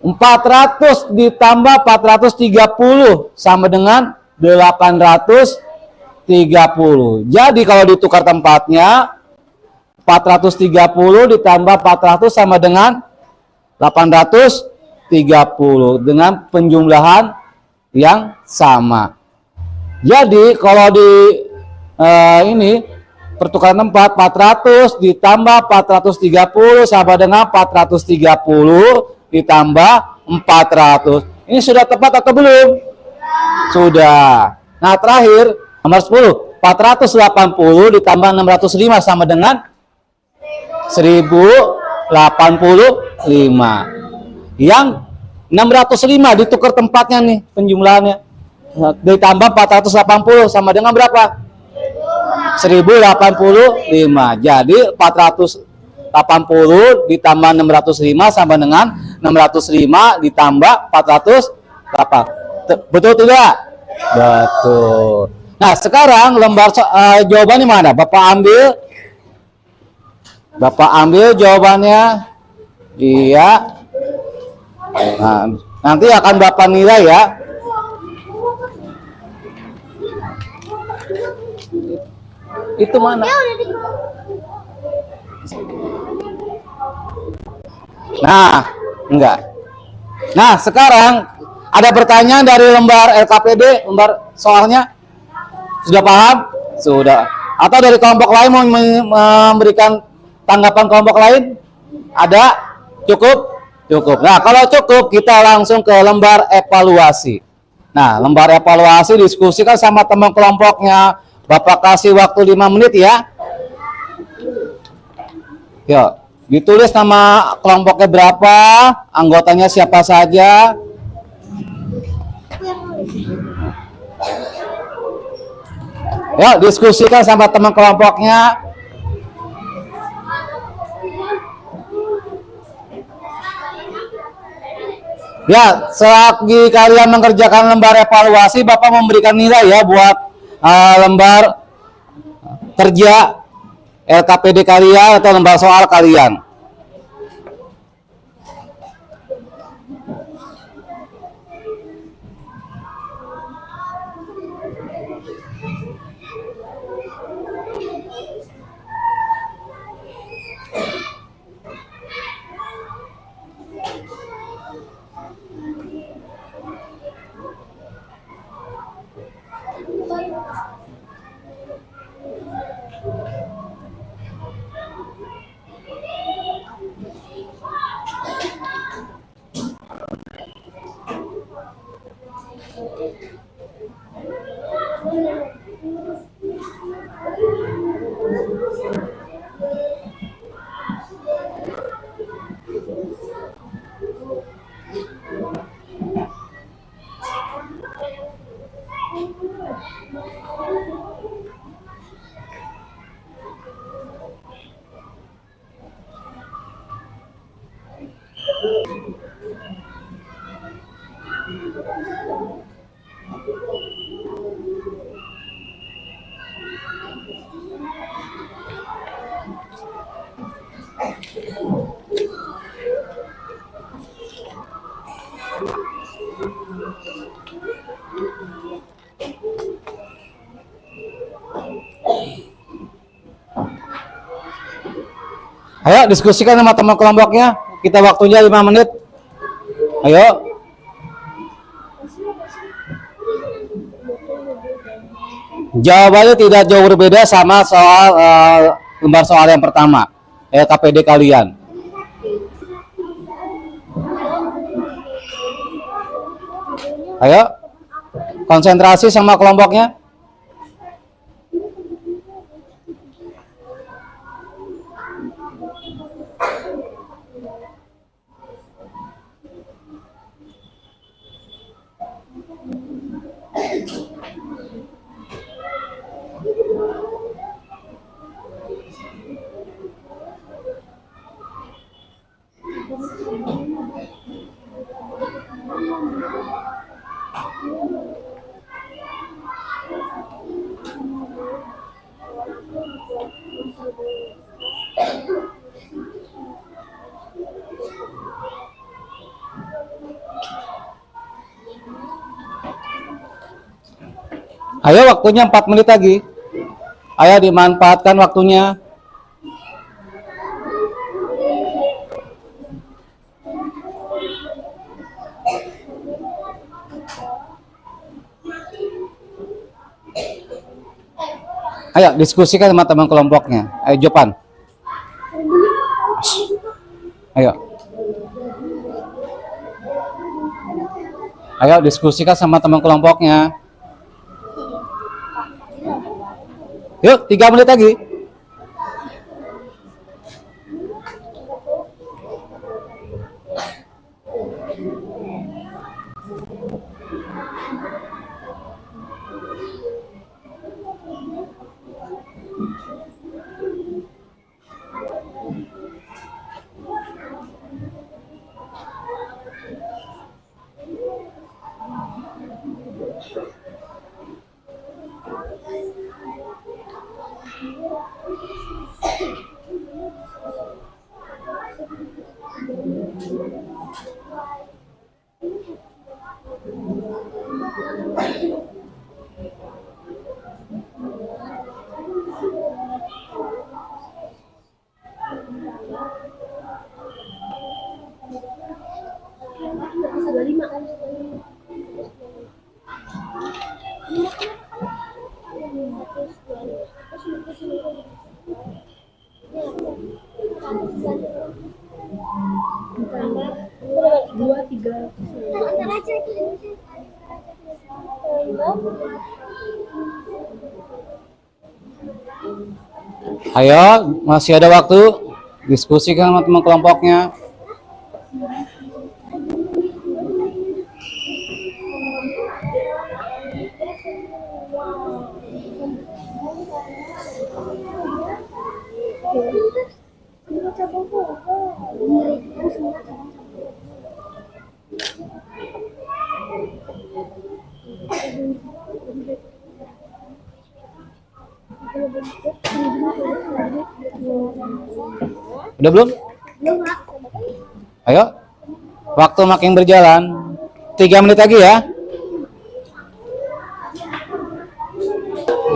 400 ditambah 430 sama dengan 830. Jadi kalau ditukar tempatnya 430 ditambah 400 sama dengan 830 dengan penjumlahan yang sama. Jadi kalau di ini pertukaran tempat 400 ditambah 430 sama dengan 430 ditambah 400. Ini sudah tepat atau belum? Sudah. Nah, terakhir nomor 10, 480 ditambah 605 sama dengan 1085. Yang 605 ditukar tempatnya nih penjumlahannya. Ditambah 480 sama dengan berapa? 1085. Jadi 480 ditambah 605 sama dengan 605 ditambah 408. Betul tidak? Betul. Nah, sekarang lembar jawabannya mana? Bapak ambil jawabannya. Iya. Nah, nanti akan Bapak nilai ya. Itu mana? Nah, enggak. Nah, sekarang ada pertanyaan dari lembar LKPD, lembar soalnya. Sudah paham? Sudah. Atau dari kelompok lain mau memberikan tanggapan kelompok lain? Ada? Cukup? Cukup. Nah, kalau cukup kita langsung ke lembar evaluasi. Nah, lembar evaluasi diskusikan sama teman kelompoknya. Bapak kasih waktu 5 menit ya. Yuk, ditulis nama kelompoknya berapa, anggotanya siapa saja. Yuk, diskusikan sama teman kelompoknya. Ya, selagi kalian mengerjakan lembar evaluasi, Bapak memberikan nilai ya buat lembar kerja LKPD kalian atau lembar soal kalian. Ayo diskusikan sama teman kelompoknya. Kita waktunya 5 menit. Ayo. Jawabannya tidak jauh berbeda sama soal lembar soal yang pertama. KPD kalian. Ayo. Konsentrasi sama kelompoknya. Ayo waktunya 4 menit lagi. Ayo dimanfaatkan waktunya. Ayo diskusikan sama teman kelompoknya. Ayo Jopan. Ayo. Ayo diskusikan sama teman kelompoknya. Yuk, 3 menit lagi. Ayo, masih ada waktu. Diskusikan sama teman kelompoknya. Udah belum? Ayo, waktu makin berjalan. 3 menit lagi ya.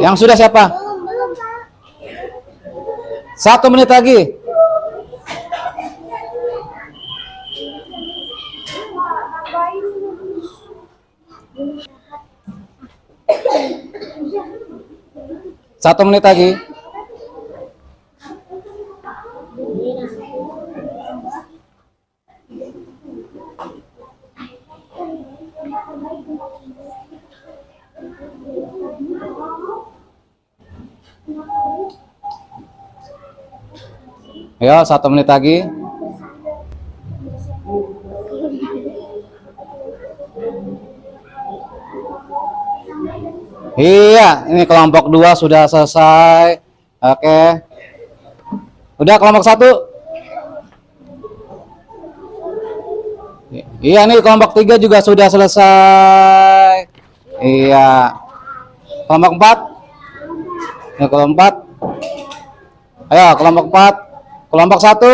Yang sudah siapa? 1 menit lagi. Satu menit lagi. Ayo, 1 menit lagi. Iya, ini kelompok 2 sudah selesai. Oke. Udah kelompok 1. Iya, nih kelompok 3 juga sudah selesai. Iya. Kelompok 4. Ini kelompok 4. Ayo, kelompok 4. Kelompok 1.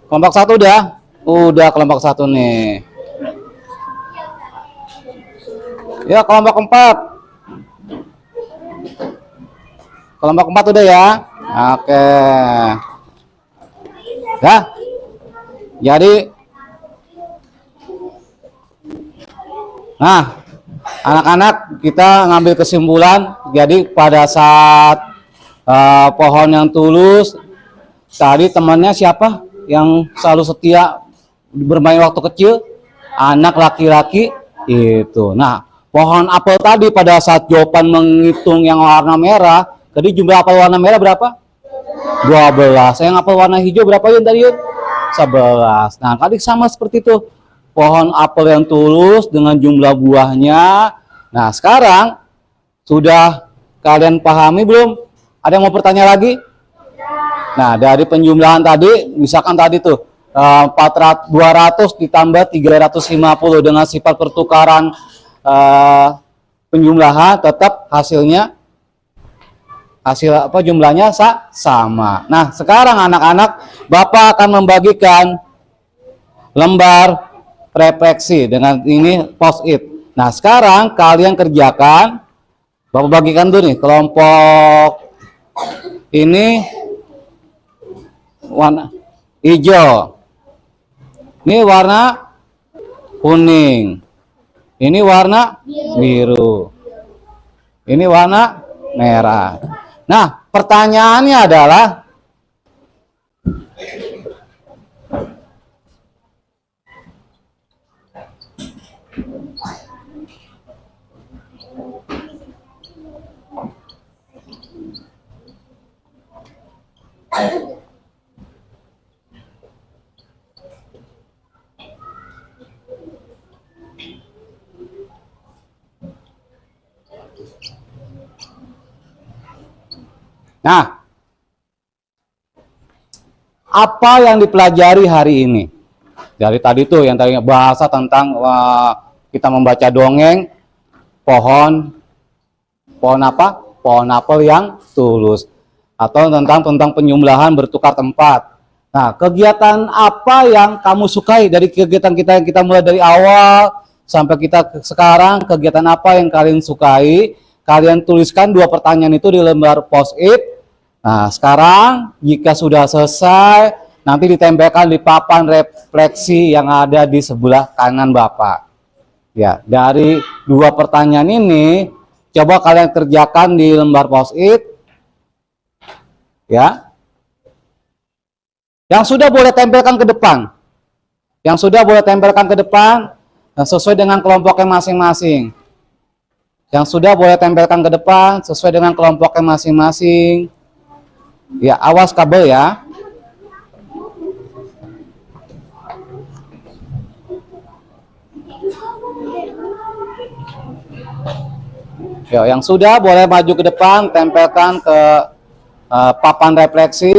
Kelompok 1 udah? Udah kelompok 1 nih. Ya, kelompok 4. Kelompok 4 udah ya? Oke. Ya. Jadi nah, anak-anak kita ngambil kesimpulan. Jadi pada saat pohon yang tulus tadi temannya siapa yang selalu setia bermain waktu kecil? Anak laki-laki itu. Nah, pohon apel tadi pada saat Jopan menghitung yang warna merah, tadi jumlah apel warna merah berapa? 12. Yang apel warna hijau berapa Yun tadi Yun? 11. Nah, tadi sama seperti itu. Pohon apel yang tulus dengan jumlah buahnya. Nah, sekarang sudah kalian pahami belum? Ada yang mau bertanya lagi? Nah, dari penjumlahan tadi, misalkan tadi tuh 200 ditambah 350 dengan sifat pertukaran penjumlahan, tetap hasilnya jumlahnya sama. Nah, sekarang anak-anak, Bapak akan membagikan lembar refleksi dengan ini post-it. Nah, sekarang kalian kerjakan Bapak bagikan dulu nih, kelompok ini warna hijau, ini warna kuning, ini warna biru, ini warna merah. Nah, pertanyaannya adalah nah, apa yang dipelajari hari ini? Dari tadi tuh yang tadinya bahasa tentang kita membaca dongeng pohon apa? Pohon apel yang tulus, atau tentang penjumlahan bertukar tempat. Nah, kegiatan apa yang kamu sukai dari kegiatan kita yang kita mulai dari awal sampai kita sekarang? Kegiatan apa yang kalian sukai? Kalian tuliskan 2 pertanyaan itu di lembar post-it. Nah, sekarang jika sudah selesai, nanti ditempelkan di papan refleksi yang ada di sebelah kanan Bapak. Ya, dari 2 pertanyaan ini, coba kalian kerjakan di lembar post-it. Ya. Yang sudah boleh tempelkan ke depan. Yang sudah boleh tempelkan ke depan, sesuai dengan kelompoknya masing-masing. Yang sudah boleh tempelkan ke depan, sesuai dengan kelompoknya masing-masing. Ya, awas kabel ya. Yo, yang sudah boleh maju ke depan, tempelkan ke papan refleksi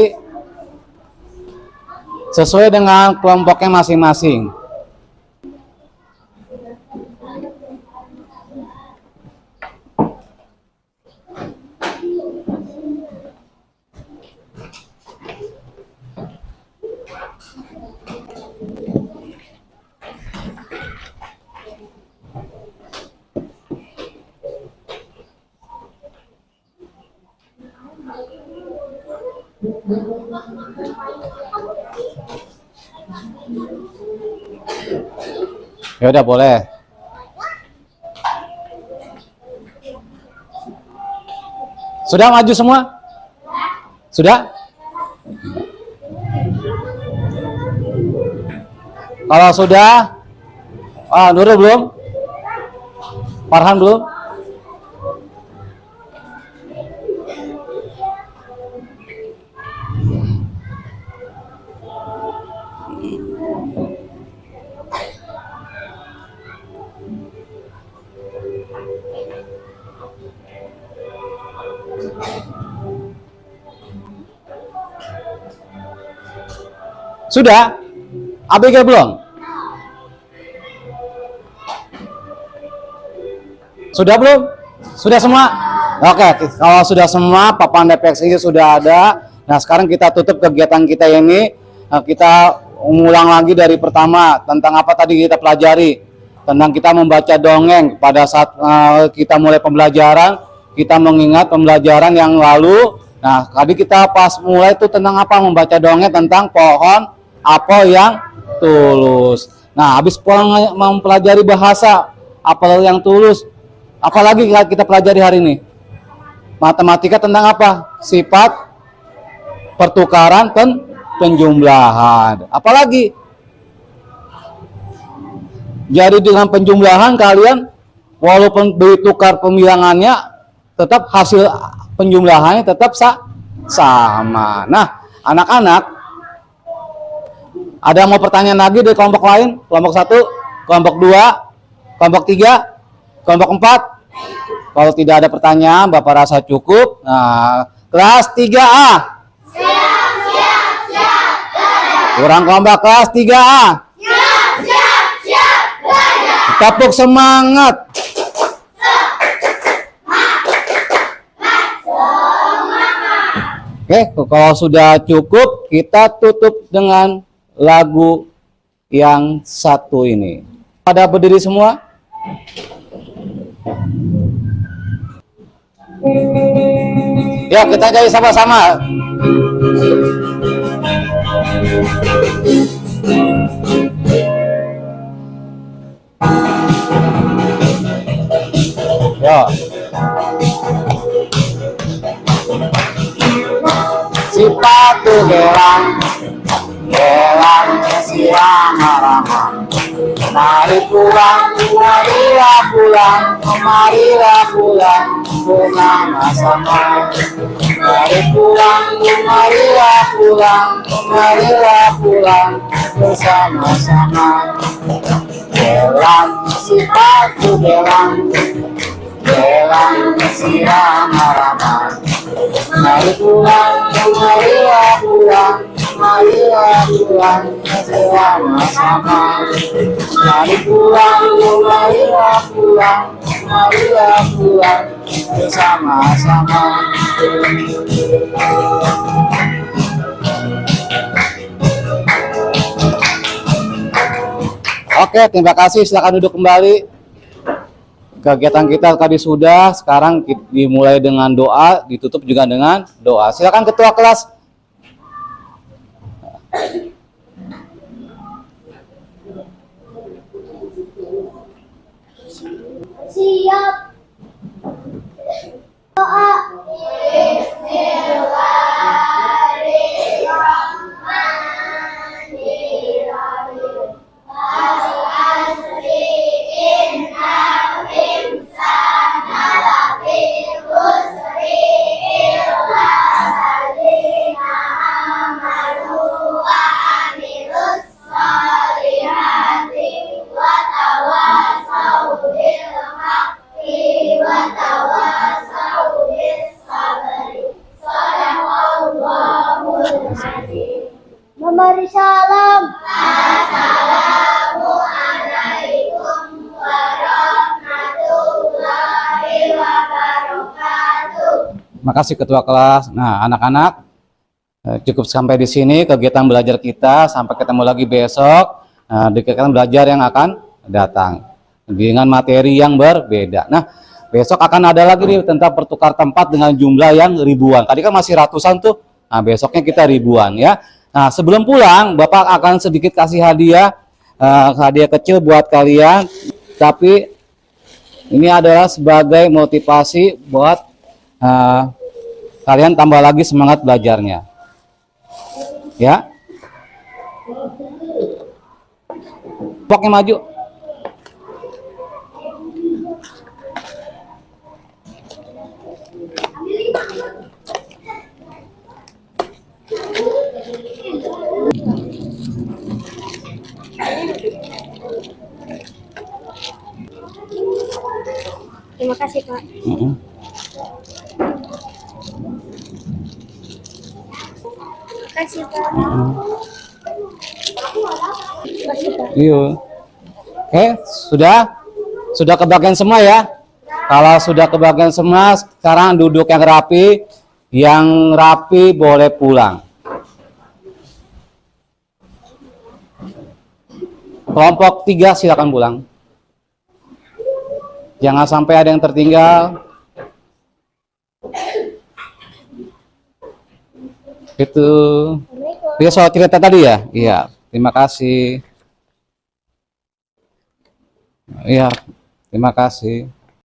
sesuai dengan kelompoknya masing-masing. Ya udah boleh. Sudah maju semua? Sudah? Kalau sudah, Nurul belum? Farhan belum? Sudah? ABG belum? Sudah belum? Sudah semua? Oke, kalau sudah semua, papan refleksi sudah ada. Nah, sekarang kita tutup kegiatan kita ini. Kita ulang lagi dari pertama. Tentang apa tadi kita pelajari? Tentang kita membaca dongeng. Pada saat kita mulai pembelajaran, kita mengingat pembelajaran yang lalu. Nah, tadi kita pas mulai itu tentang apa? Membaca dongeng tentang pohon apel yang tulus. Nah, habis mempelajari bahasa apel yang tulus, apalagi kita pelajari hari ini? Matematika tentang apa? Sifat, pertukaran, penjumlahan. Apalagi? Jadi dengan penjumlahan kalian, walaupun ditukar pembilangannya, tetap hasil penjumlahannya tetap sama. Nah, anak-anak, ada yang mau pertanyaan lagi dari kelompok lain? Kelompok 1, kelompok 2, kelompok 3, kelompok 4? Kalau tidak ada pertanyaan, Bapak rasa cukup. Nah, kelas 3A. Siap. Kurang kelompok kelas 3A. Siap. Tepuk semangat. Oke, kalau sudah cukup, kita tutup dengan lagu yang satu ini. Pada berdiri semua. Ya, kita jadi sama-sama. Ya. Sepatu gelang, gelang siang ramah. Mari pulang, marilah pulang, marilah pulang bersama-sama. Mari pulang, marilah pulang, marilah pulang bersama-sama. Gelang sepatu gelang, gelang siang ramah. Mari pulang, marilah pulang, marilah pulang bersama-sama. Mari pulang, marilah pulang, marilah pulang bersama-sama. Oke, terima kasih. Silakan duduk kembali. Kegiatan kita tadi sudah, sekarang dimulai dengan doa, ditutup juga dengan doa. Silakan ketua kelas. Siap. Doa. Memberi salam. Assalamualaikum warahmatullahi wabarakatuh. Makasih ketua kelas. Nah, anak-anak, cukup sampai di sini kegiatan belajar kita. Sampai ketemu lagi besok di kegiatan belajar yang akan datang dengan materi yang berbeda. Nah, besok akan ada lagi nih tentang pertukar tempat dengan jumlah yang ribuan. Tadi kan masih ratusan tuh. Nah, besoknya kita ribuan ya. Nah, sebelum pulang, Bapak akan sedikit kasih hadiah, hadiah kecil buat kalian. Tapi ini adalah sebagai motivasi buat kalian tambah lagi semangat belajarnya. Ya. Pokoknya maju. Terima kasih, Pak. Terima kasih, Pak. Terima kasih, Pak. Iya. Oke, sudah kebagian semua ya. Kalau sudah kebagian semua, sekarang duduk yang rapi. Yang rapi boleh pulang. Kelompok 3 silakan pulang. Jangan sampai ada yang tertinggal. Itu dia soal cerita tadi ya? Iya, terima kasih. Iya, terima kasih.